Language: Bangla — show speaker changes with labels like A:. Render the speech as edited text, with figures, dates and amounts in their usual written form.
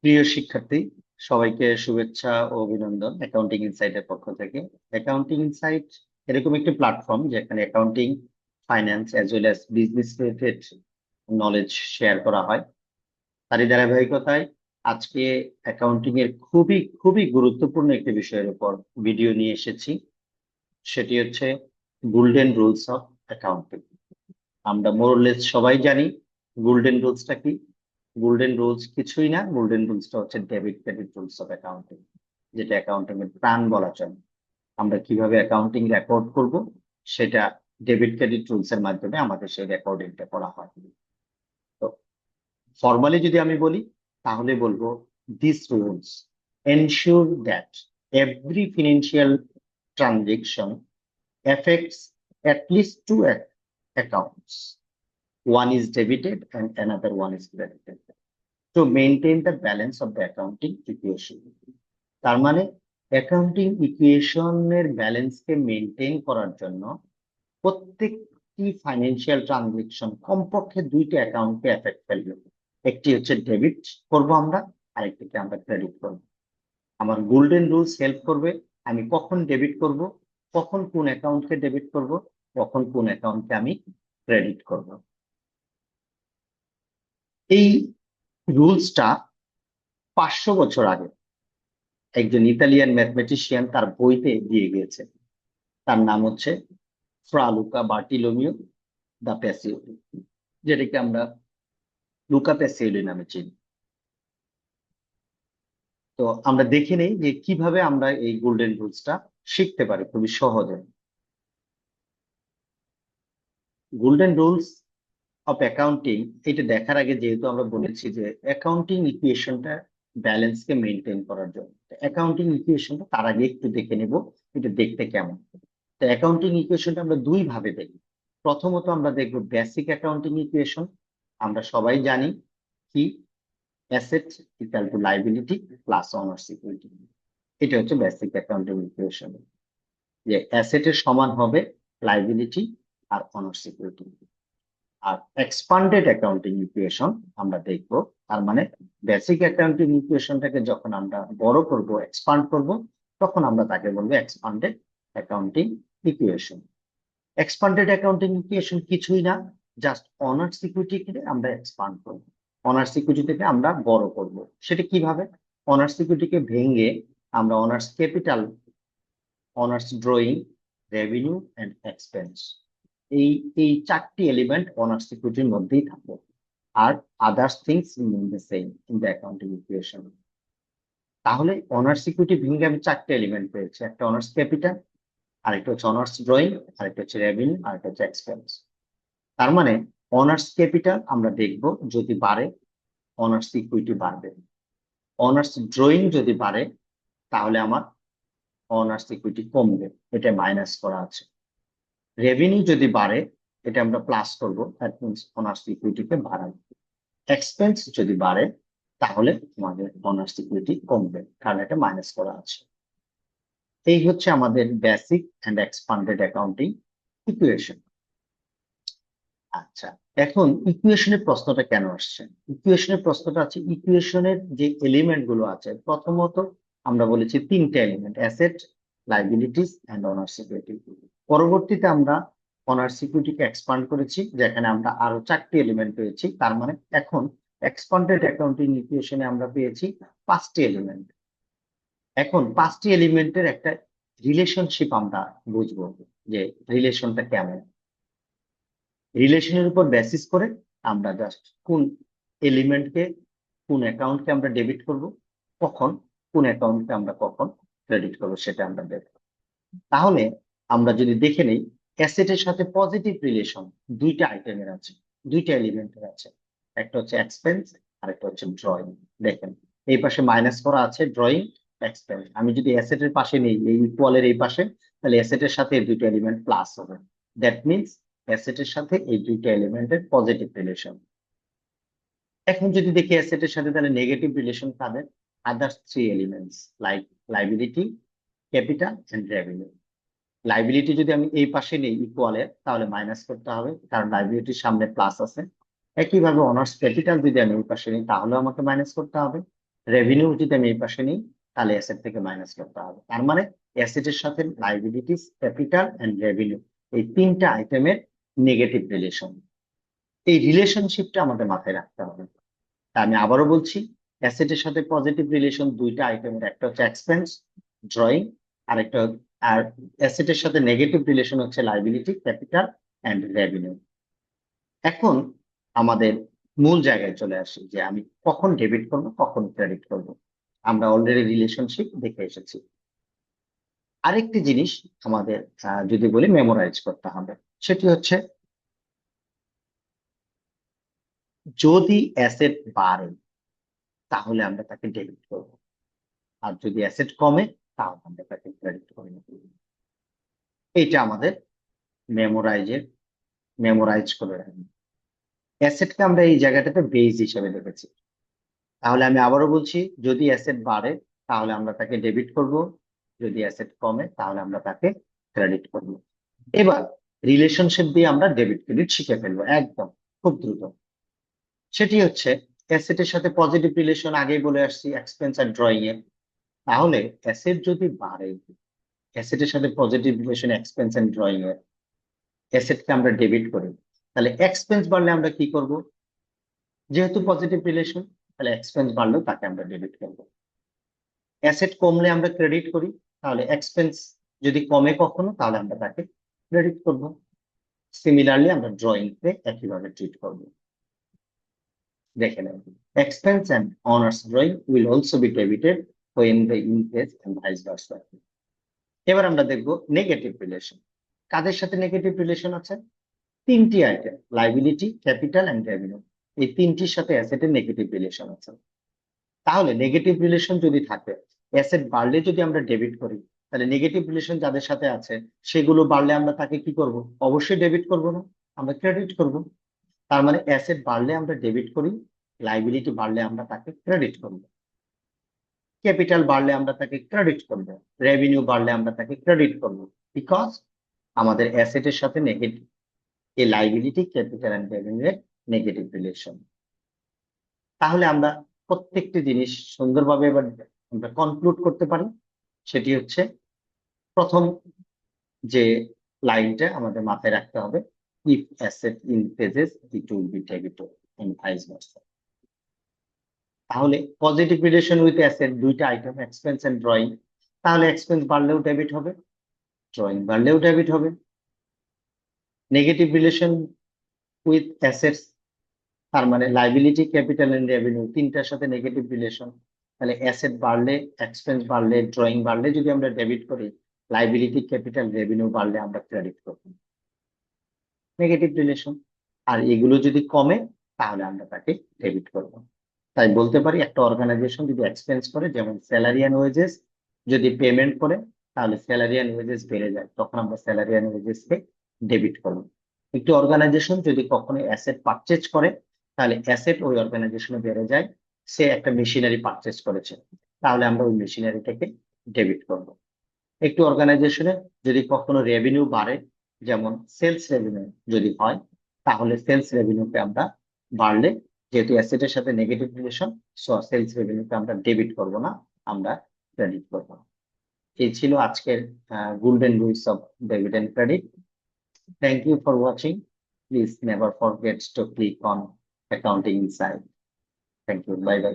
A: প্রিয় শিক্ষার্থী, সবাইকে শুভেচ্ছা ও অভিনন্দন অ্যাকাউন্টিং ইনসাইটের পক্ষ থেকে। অ্যাকাউন্টিং ইনসাইট এরকম একটি প্ল্যাটফর্ম যেখানে accounting, finance as well as business related knowledge share করা হয়। তারই ধারাবাহিকতায় আজকে অ্যাকাউন্টিং এর খুবই খুবই গুরুত্বপূর্ণ একটি বিষয়ের উপর ভিডিও নিয়ে এসেছি। সেটি হচ্ছে গোল্ডেন রুলস অফ অ্যাকাউন্টিং। আমরা মোরলেস সবাই জানি গোল্ডেন রুলসটা কি। গোল্ডেন রুলস কিছুই না, গোল্ডেন রুলসটা হচ্ছে debit credit rules of accounting, যেটা অ্যাকাউন্টিং এর প্রাণ বলা চলে। আমরা কিভাবে অ্যাকাউন্টিং রেকর্ড করব, সেটা ডেবিট ক্রেডিট রুলস এর মাধ্যমে আমাদের সেই রেকর্ডিংটা করা হয়। তো ফর্মালি যদি আমি বলি, তাহলে বলবো this rules ensure that every financial transaction affects at least two accounts. One is debited and another one is credited to maintain the balance of the accounting equation. তার মানে অ্যাকাউন্টিং ইকুয়েশনের ব্যালেন্সকে মেনটেন করার জন্য প্রত্যেকটি ফাইন্যান্সিয়াল ট্রানজেকশন কমপক্ষে দুইটা অ্যাকাউন্টকে এফেক্ট ফেলবে। একটি হচ্ছে ডেবিট করব আমরা, আরেকটিকে আমরা ক্রেডিট করব। আমার গোল্ডেন রুলস হেল্প করবে আমি কখন ডেবিট করব, কখন কোন অ্যাকাউন্টকে ডেবিট করব, কখন কোন অ্যাকাউন্টকে আমি ক্রেডিট করব। এই রুলসটা 500 বছর আগে একজন ইতালিয়ান ম্যাথমেটিশিয়ান তার বইতে দিয়ে গিয়েছে। তার নাম হচ্ছে ফ্রা লুকা বার্টিলোমিও দা প্যাসিওলি, যেটাকে আমরা লুকা প্যাসিওলি নামে চিনি। তো আমরা দেখে নেই যে কিভাবে আমরা এই গোল্ডেন রুলসটা শিখতে পারি খুবই সহজে। গোল্ডেন রুলস অফ অ্যাকাউন্টিং এটা দেখার আগে যেহেতু আমরা বলেছি যে অ্যাকাউন্টিং ইকুয়েশনটা ব্যালেন্সকে মেনটেন করার জন্য, অ্যাকাউন্টিং ইকুয়েশনটা তার আগে একটু দেখে নেব এটা দেখতে কেমন। তো অ্যাকাউন্টিং ইকুয়েশনটা আমরা দুই ভাবে দেখি। প্রথমত আমরা দেখব বেসিক অ্যাকাউন্টিং ইকুয়েশন। আমরা সবাই জানি কি asset equal to liability plus honour security. এটা হচ্ছে বেসিক অ্যাকাউন্টিং ইকুয়েশন, যে অ্যাসেটের সমান হবে লাইবিলিটি আর অনার সিকিউরিটি। আর এক্সপান্ডেড অ্যাকাউন্টিং ইকুয়েশন আমরা দেখব। তার মানে বেসিক অ্যাকাউন্টিং ইকুয়েশনটাকে যখন আমরা বড় করব, এক্সপান্ড করব, তখন আমরা তাকে বলবো expanded accounting equation. Expanded accounting equation কিছুই না, জাস্ট অনার্স ইকুইটিকে আমরা এক্সপান্ড করব, অনার্স ইকুইটিকে আমরা বড় করব। সেটা কিভাবে? অনার্স ইকুইটিকে ভেঙে আমরা owners capital, owners drawing, revenue and expense, এই এই চারটি এলিমেন্ট অনার্স ইকুইটির মধ্যেই থাকবে। আর others things remain the same in the accounting equation. তাহলে অনার্স ইকুইটি ভেঙে আমি চারটে এলিমেন্ট পেয়েছি, একটা অনার্স ক্যাপিটাল, আরেকটা হচ্ছে অনার্স ড্রয়িং, আরেকটা হচ্ছে রেভিনিউ, আরেকটা হচ্ছে এক্সপেন্স। তার মানে অনার্স ক্যাপিটাল আমরা দেখব যদি বাড়ে, অনার্স ইকুইটি বাড়বে। অনার্স ড্রয়িং যদি বাড়ে, তাহলে আমার অনার্স ইকুইটি কমবে, এটা মাইনাস করা আছে। রেভিনিউ যদি বাড়ে, এটা আমরা প্লাস করবো, দ্যাট মিনস অনার্স ইকুইটিকে বাড়াবো। এক্সপেন্স যদি বাড়ে, তাহলে আমাদের অনার্স ইকুইটি কমবে, কারণ এটা মাইনাস করা আছে। এই হচ্ছে আমাদের basic and expanded accounting equation. আচ্ছা, এখন ইকুয়েশনের প্রশ্নটা কেন আসছে? ইকুয়েশনের প্রশ্নটা আছে ইকুয়েশনের যে এলিমেন্ট গুলো আছে। প্রথমত আমরা বলেছি তিনটে element, asset, liabilities and owner security. পরবর্তীতে আমরা অনার সিকিউরিটিকে এক্সপান্ড করেছি, যেখানে আমরা আরো চারটি এলিমেন্ট পেয়েছি। তার মানে এখন এক্সপান্ডেড অ্যাকাউন্টিং ইকুয়েশনে আমরা পেয়েছি পাঁচটি এলিমেন্ট। এখন পাঁচটি এলিমেন্টের একটা রিলেশনশিপ আমরা বুঝবো, যে রিলেশনটা কেমন। রিলেশনের উপর বেসিস করে আমরা জাস্ট কোন এলিমেন্টকে, কোন অ্যাকাউন্টকে আমরা ডেবিট করব, কখন কোন অ্যাকাউন্টকে আমরা কখন ক্রেডিট করব, সেটা আমরা দেখব। তাহলে আমরা যদি দেখে নেই, অ্যাসেটের সাথে পজিটিভ রিলেশন দুইটা আইটেমের আছে, দুইটা এলিমেন্টের আছে। একটা হচ্ছে এক্সপেন্স আর একটা হচ্ছে ড্রয়িং। দেখেন এই পাশে মাইনাস করা আছে ড্রয়িং, এক্সপেন্স। আমি যদি অ্যাসেটের পাশে নেই, এই ইকুয়ালের এই পাশে, তাহলে অ্যাসেটের সাথে এই দুইটা এলিমেন্ট প্লাস হবে। দ্যাট মিনস অ্যাসেটের সাথে এই দুইটা এলিমেন্টের পজিটিভ রিলেশন। এখন যদি দেখি অ্যাসেটের সাথে, তাহলে নেগেটিভ রিলেশন কাদের? Others three elements like liability, capital and revenue. Liability যদি আমি এই পাশে নেই ইকুয়ালে, তাহলে মাইনাস করতে হবে, কারণ লাইবিলিটির সামনে প্লাস আছে। একইভাবে অনার্স ক্যাপিটাল যদি আমি এই পাশে নিই, তাহলে আমাকে মাইনাস করতে হবে। রেভিনিউ যদি আমি এই পাশে নিই তাহলে অ্যাসেট থেকে মাইনাস করতে হবে। তার মানে অ্যাসেটের সাথে লাইবিলিটিস, ক্যাপিটাল এন্ড রেভিনিউ এই তিনটা আইটেমের নেগেটিভ রিলেশন। এই রিলেশনশিপটা আমাদের মাথায় রাখতে হবে। তা আমি আবারও বলছি, অ্যাসেটের সাথে পজিটিভ রিলেশন দুইটা আইটেমের, একটা হচ্ছে এক্সপেন্স ড্রয়িং, আর অ্যাসেটের সাথে নেগেটিভ রিলেশন হচ্ছে লাইবিলিটি, ক্যাপিটাল এন্ড রেভিনিউ। এখন আমাদের মূল জায়গায় চলে আসি যে আমি কখন ডেবিট করব কখন ক্রেডিট করব। আমরা অলরেডি রিলেশনশিপ দেখে এসেছি। আরেকটি জিনিস আমাদের যদি বলি মেমোরাইজ করতে হবে, সেটি হচ্ছে যদি অ্যাসেট বাড়ে তাহলে আমরা তাকে ডেবিট করব, আর যদি অ্যাসেট কমে তাহলে আমরা তাকে ক্রেডিট করে নেব। এটা আমাদের মেমোরাইজ করে রাখবো। অ্যাসেটকে আমরা এই জায়গাটাতে বেস হিসেবে দেখেছি। তাহলে আমি আবারও বলছি, যদি অ্যাসেট বাড়ে তাহলে আমরা তাকে ডেবিট করব, যদি অ্যাসেট কমে তাহলে আমরা তাকে ক্রেডিট করব। এবার রিলেশনশিপ দিয়ে আমরা ডেবিট ক্রেডিট শিখে ফেলবো একদম খুব দ্রুত। সেটি হচ্ছে অ্যাসেটের সাথে পজিটিভ রিলেশন, আগেই বলে আসছি এক্সপেন্স আর ড্রয়িং এ। তাহলে অ্যাসেট যদি বাড়ে, অ্যাসেটের সাথে positive relation expense and drawing এর, অ্যাসেটকে আমরা ডেবিট করি, তাহলে এক্সপেন্স বাড়লে আমরা কি করব? যেহেতু পজিটিভ রিলেশন, তাহলে এক্সপেন্স বাড়লেও তাকে আমরা ডেবিট করব। অ্যাসেট কমলে আমরা ক্রেডিট করি, তাহলে এক্সপেন্স যদি কমে কখনো তাহলে আমরা তাকে ক্রেডিট করব। সিমিলারলি আমরা ড্রয়িং তে একইভাবে ট্রিট করব। দেখে নেন, expense and owner's drawing will also be debited when they increase and vice versa। এবার আমরা দেখব নেগেটিভ রিলেশন। কাদের সাথে নেগেটিভ রিলেশন আছে? তিনটি item, liability, capital and revenue, এই তিনটির সাথে অ্যাসেটের নেগেটিভ রিলেশন আছে। তাহলে নেগেটিভ রিলেশন যদি থাকে, অ্যাসেট বাড়লে যদি আমরা ডেবিট করি, তাহলে নেগেটিভ রিলেশন যাদের সাথে আছে সেগুলো বাড়লে আমরা তাকে কি করব? অবশ্যই ডেবিট করব না, আমরা ক্রেডিট করব। তার মানে অ্যাসেট বাড়লে আমরা ডেবিট করি, লাইবিলিটি বাড়লে আমরা তাকে ক্রেডিট করব, ক্যাপিটাল বাড়লে আমরা তাকে ক্রেডিট করব, রেভিনিউ বাড়লে আমরা তাকে ক্রেডিট করব। বিকজ আমাদের অ্যাসেটের সাথে নেগেটিভ, এই লাইবিলিটি, ক্যাপিটাল এন্ড রেভিনিউ এর নেগেটিভ রিলেশন। তাহলে আমরা প্রত্যেকটি জিনিস সুন্দরভাবে এবার আমরা কনক্লুড করতে পারি। সেটি হচ্ছে প্রথম যে লাইনটা আমাদের মাথায় রাখতে হবে, if asset increases it will be debited and vice versa. তাহলে পজিটিভ রিলেশন উইথ অ্যাসেট দুইটা আইটেম, এক্সপেন্স এন্ড ড্রয়িং, তাহলে এক্সপেন্স বাড়লেও ডেবিট হবে, ড্রয়িং বাড়লেও ডেবিট হবে। নেগেটিভ রিলেশন উইথ অ্যাসেটস, তার মানে লাইবিলিটি, ক্যাপিটাল এন্ড রেভিনিউ তিনটার সাথে নেগেটিভ রিলেশন, তাহলে অ্যাসেট বাড়লে, এক্সপেন্স বাড়লে, ড্রয়িং বাড়লে যদি আমরা ডেবিট করি, লাইবিলিটি, ক্যাপিটাল, রেভিনিউ বাড়লে আমরা ক্রেডিট করব, নেগেটিভ রিলেশন। আর এগুলো যদি কমে তাহলে আমরা তাকে ডেবিট করব। তাই বলতে পারি একটা অর্গানাইজেশন যদি এক্সপেন্স করে, যেমন স্যালারি অ্যান্ড ওয়েজেস যদি পেমেন্ট করে, তাহলে স্যালারি অ্যান্ড ওয়েজেস বেড়ে যায়, তখন আমরা স্যালারি অ্যান্ড ওয়েজেস কে ডেবিট করব। একটি অর্গানাইজেশন যদি কখনো অ্যাসেট পারচেজ করে, তাহলে অ্যাসেট ওই অর্গানাইজেশনে বেড়ে যায়, সে একটা মেশিনারি পারচেজ করেছে, তাহলে আমরা ওই মেশিনারিটাকে ডেবিট করব। একটি অর্গানাইজেশনে যদি কখনো রেভিনিউ বাড়ে, যেমন সেলস রেভিনিউ যদি হয়, তাহলে সেলস রেভিনিউকে আমরা বাড়লে, যেহেতু অ্যাসেটের সাথে নেগেটিভ রিলেশন, সো সেলস রেভিনিউকে আমরা ডেবিট করব না, আমরা ক্রেডিট করব। এই ছিল আজকের golden rules of debit and credit. Thank you for watching. Please never forget to click on accounting inside. Thank you, bye by.